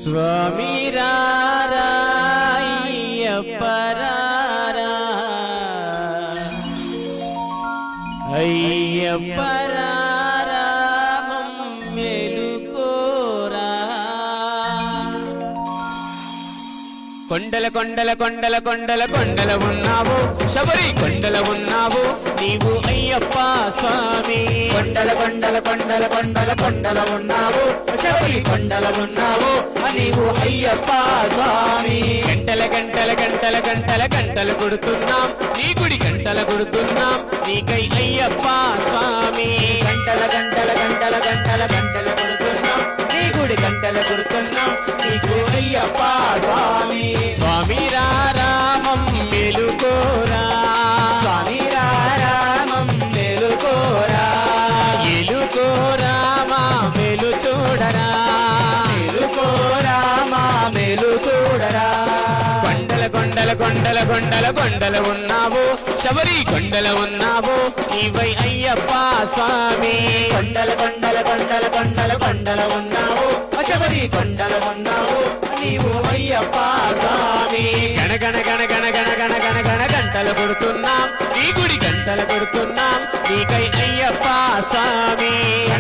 స్వామి రారా అయ్యప్ప రారా అయ్యప్ప రారా మమ్మేలుకోరా కొండల కొండల కొండల కొండల కొండల ఉన్నావు శబరి కొండల ఉన్నావు నీవు అయ్యప్ప స్వామి కొండల కొండల కొండల కొండల కొండల ఉన్నావు శబరి కొండల ఉన్నావు నీవు అయ్యప్ప స్వామి గంటల గంటల గంటల గంటల గంటలు కొడుతున్నాం నీ గుడి గంటల కొడుతున్నాం నీకై అయ్యప్ప స్వామి గంటల గంటల గంటల గంటల గంటలు కొడుతున్నాం నీ గుడి గంటలు కొడుతున్నాం నీకు అయ్యప్ప స్వామి స్వామి రామం మెలుకోరా స్వామి రామం మేలుకోరా ఎలుకోరా మా మెలు చూడరా మేలుకోరా మా మేలు చూడరా కొండల కొండల కొండల కొండల కొండల ఉన్నావు శబరి కొండల ఉన్నావు నీవై అయ్యప్ప స్వామి కొండల కొండల కొండల కొండల కొండల ఉన్నావు శబరి కొండల ఉన్నావు నీవు అయ్యప్ప స్వామి గణ గణ గణ గణ గణ గణ గణ గణ గంటలు కొడుతున్నాం నీ గుడి గంటలు కొడుతున్నాం నీకై అయ్యప్ప స్వామి గణ